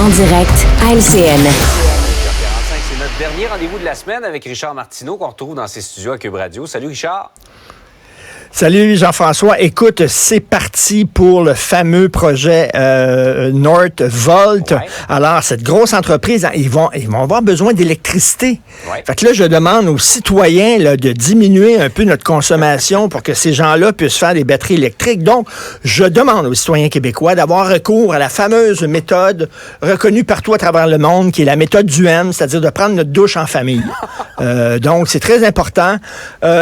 en direct à LCN. C'est notre dernier rendez-vous de la semaine avec Richard Martineau qu'on retrouve dans ses studios à Cube Radio. Salut Richard. Salut Jean-François. Écoute, c'est parti pour le fameux projet Northvolt. Ouais. Alors, cette grosse entreprise, ils vont avoir besoin d'électricité. Ouais. Fait que là, je demande aux citoyens là, de diminuer un peu notre consommation pour que ces gens-là puissent faire des batteries électriques. Donc, je demande aux citoyens québécois d'avoir recours à la fameuse méthode reconnue partout à travers le monde, qui est la méthode du M, c'est-à-dire de prendre notre douche en famille. Donc, c'est très important.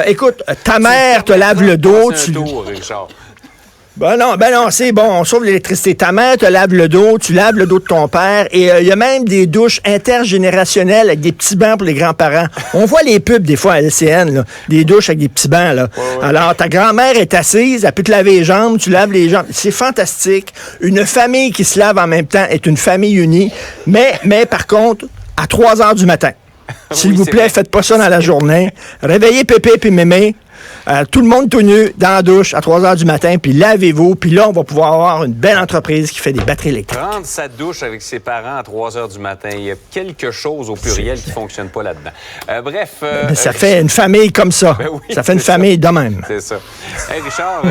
Écoute, ta mère te lave le dos. Ben non, c'est bon, on sauve l'électricité. Ta mère te lave le dos, tu laves le dos de ton père, et il y a même des douches intergénérationnelles avec des petits bancs pour les grands-parents. On voit les pubs des fois à LCN, là, des douches avec des petits bancs. Là. Ouais. Alors, ta grand-mère est assise, elle peut te laver les jambes, tu laves les jambes. C'est fantastique. Une famille qui se lave en même temps est une famille unie, mais par contre, à 3 heures du matin. S'il vous plaît, faites pas ça dans la journée. Réveillez Pépé puis Mémé. Tout le monde tout nu dans la douche à 3 heures du matin, puis lavez-vous, puis là, on va pouvoir avoir une belle entreprise qui fait des batteries électriques. Prendre sa douche avec ses parents à 3 heures du matin, il y a quelque chose au pluriel qui ne fonctionne pas là-dedans. Bref... ça fait une famille comme ça. Ben oui, ça fait une famille de même. C'est ça. Hey Richard,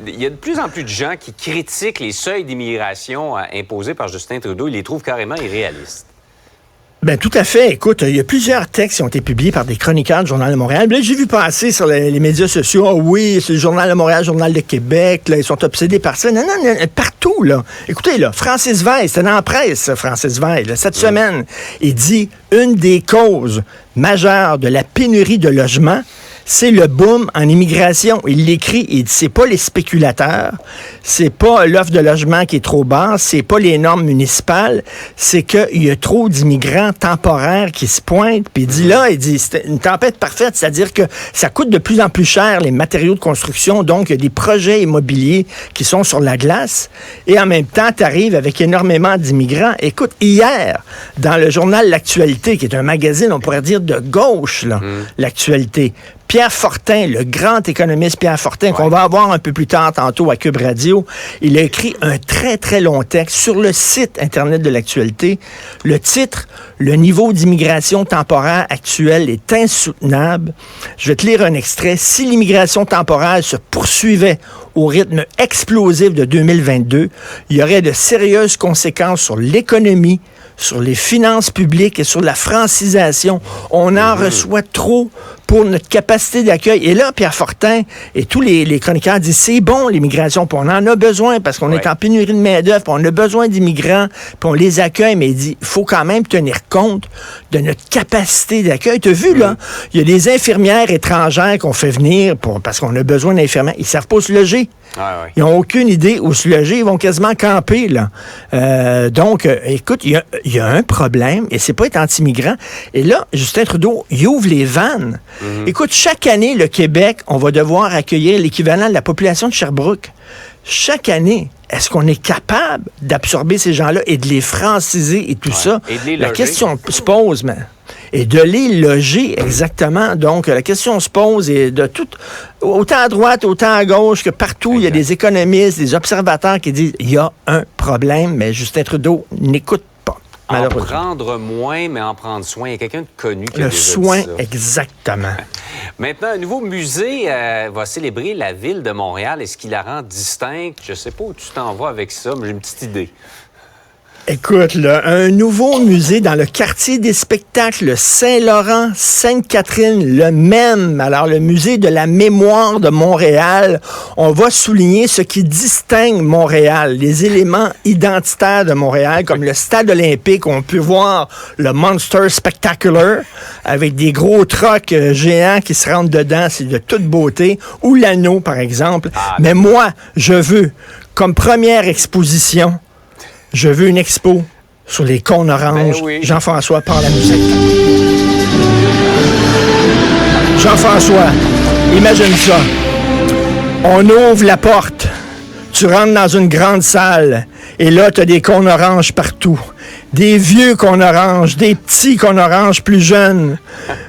il y a de plus en plus de gens qui critiquent les seuils d'immigration imposés par Justin Trudeau. Ils les trouvent carrément irréalistes. Ben tout à fait. Écoute, il y a plusieurs textes qui ont été publiés par des chroniqueurs du Journal de Montréal. Là, j'ai vu passer sur les médias sociaux, oh oui, c'est le Journal de Montréal, Journal de Québec, là, ils sont obsédés par ça. Non, partout, là. Écoutez, là, Francis Veil, c'était dans la presse, Francis Veil, là, cette semaine, il dit, une des causes majeures de la pénurie de logements, c'est le boom en immigration. Il l'écrit, il dit, c'est pas les spéculateurs, c'est pas l'offre de logement qui est trop basse, c'est pas les normes municipales, c'est qu'il y a trop d'immigrants temporaires qui se pointent. Puis il dit, c'est une tempête parfaite, c'est-à-dire que ça coûte de plus en plus cher les matériaux de construction, donc il y a des projets immobiliers qui sont sur la glace, et en même temps, tu arrives avec énormément d'immigrants. Écoute, hier, dans le journal L'Actualité, qui est un magazine, on pourrait dire de gauche, là, L'Actualité, Pierre Fortin, le grand économiste Pierre Fortin, qu'on va avoir un peu plus tard tantôt à Cube Radio, il a écrit un très, très long texte sur le site Internet de l'Actualité. Le titre, « Le niveau d'immigration temporaire actuel est insoutenable ». Je vais te lire un extrait. « Si l'immigration temporaire se poursuivait au rythme explosif de 2022, il y aurait de sérieuses conséquences sur l'économie, sur les finances publiques et sur la francisation. On en reçoit trop pour notre capacité d'accueil. » Et là, Pierre Fortin et tous les chroniqueurs disent, c'est bon l'immigration, puis on en a besoin parce qu'on est en pénurie de main-d'œuvre, puis on a besoin d'immigrants, puis on les accueille, mais il dit, il faut quand même tenir compte de notre capacité d'accueil. Tu as vu, là, il y a des infirmières étrangères qu'on fait venir parce qu'on a besoin d'infirmières. Ils ne savent pas se loger. Ils n'ont aucune idée où se loger. Ils vont quasiment camper, là. Donc, écoute, il y a un problème, et c'est pas être anti-migrant. Et là, Justin Trudeau, il ouvre les vannes. Écoute, chaque année, le Québec, on va devoir accueillir l'équivalent de la population de Sherbrooke. Chaque année, est-ce qu'on est capable d'absorber ces gens-là et de les franciser et tout ça? Et de les la loger. question se pose, mais... Et de les loger, exactement. Donc, la question se pose, et de tout, autant à droite, autant à gauche, que partout, il y a des économistes, des observateurs qui disent, il y a un problème, mais Justin Trudeau n'écoute pas. En prendre moins, mais en prendre soin. Il y a quelqu'un de connu qui a le déjà soin, dit ça. Exactement. Maintenant, un nouveau musée va célébrer la ville de Montréal. Est-ce qu'il la rend distincte? Je ne sais pas où tu t'en vas avec ça, mais j'ai une petite idée. Écoute, là, un nouveau musée dans le quartier des spectacles Saint-Laurent, Sainte-Catherine, le même. Alors, le musée de la mémoire de Montréal, on va souligner ce qui distingue Montréal, les éléments identitaires de Montréal, comme le stade olympique, où on peut voir le Monster Spectacular, avec des gros trucks géants qui se rentrent dedans, c'est de toute beauté, ou l'anneau, par exemple. Mais moi, je veux, comme première exposition, je veux une expo sur les cônes oranges. Ben oui. Jean-François, par la musique. Jean-François, imagine ça. On ouvre la porte. Tu rentres dans une grande salle. Et là, tu as des cônes oranges partout. Des vieux cônes oranges, des petits cônes oranges plus jeunes.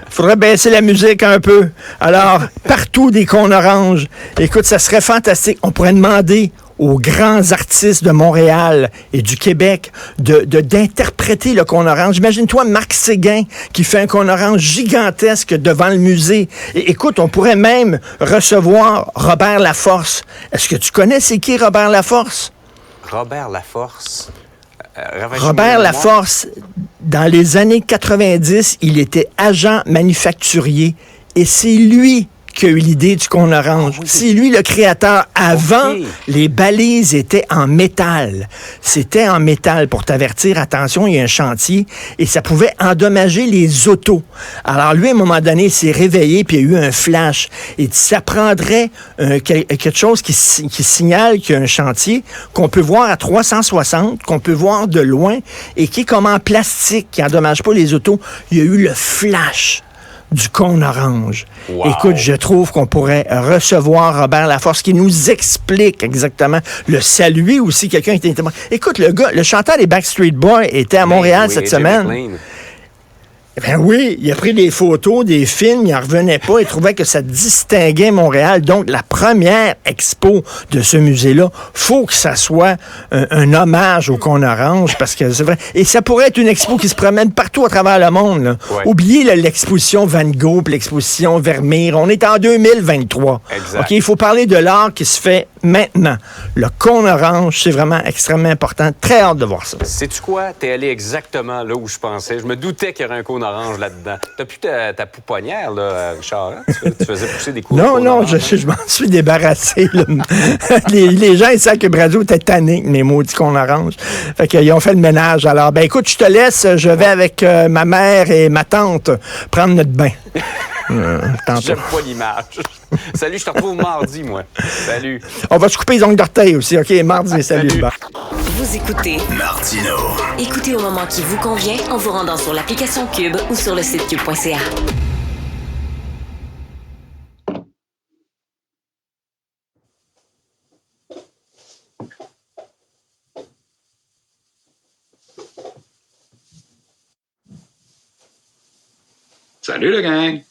Faudrait baisser la musique un peu. Alors, partout des cônes oranges. Écoute, ça serait fantastique. On pourrait demander aux grands artistes de Montréal et du Québec d'interpréter le cône orange. Imagine-toi Marc Séguin qui fait un cône orange gigantesque devant le musée. Et, écoute, on pourrait même recevoir Robert Laforce. Est-ce que tu connais c'est qui Robert Laforce? Robert Laforce. Robert Laforce, dans les années 90, il était agent manufacturier et c'est lui qui a eu l'idée du cône orange. Oui. C'est lui le créateur. Avant, les balises étaient en métal. C'était en métal pour t'avertir, attention, il y a un chantier, et ça pouvait endommager les autos. Alors lui, à un moment donné, il s'est réveillé, puis il y a eu un flash. Et ça prendrait quelque chose qui signale qu'il y a un chantier, qu'on peut voir à 360, qu'on peut voir de loin, et qui est comme en plastique, qui endommage pas les autos. Il y a eu le flash du cône orange. Wow. Écoute, je trouve qu'on pourrait recevoir Robert Laforce qui nous explique exactement, le saluer aussi, quelqu'un qui était... Écoute, le chanteur des Backstreet Boys était à Montréal cette semaine. Ben oui, il a pris des photos, des films, il n'en revenait pas, il trouvait que ça distinguait Montréal. Donc, la première expo de ce musée-là, faut que ça soit un hommage au cône orange, parce que c'est vrai. Et ça pourrait être une expo qui se promène partout à travers le monde. Là. Ouais. Oubliez l'exposition Van Gogh, l'exposition Vermeer. On est en 2023. Exact. OK, il faut parler de l'art qui se fait maintenant. Le cône orange, c'est vraiment extrêmement important. Très hâte de voir ça. Sais-tu quoi? T'es allé exactement là où je pensais. Je me doutais qu'il y aurait un cône orange là-dedans. T'as plus ta pouponnière, là, Richard, hein? Tu faisais pousser des coups. Non, je m'en suis débarrassé. les gens, ils savent que Brazo était tanné, mes maudits cônes orange. Fait qu'ils ont fait le ménage. Alors, ben écoute, je te laisse. Je vais avec ma mère et ma tante prendre notre bain. J'aime pas l'image. Salut, je te retrouve mardi, moi. Salut. On va se couper les ongles d'orteil aussi. OK, mardi, salut. Vous écoutez Martino. Écoutez au moment qui vous convient en vous rendant sur l'application Cube ou sur le site cube.ca. Salut le gang!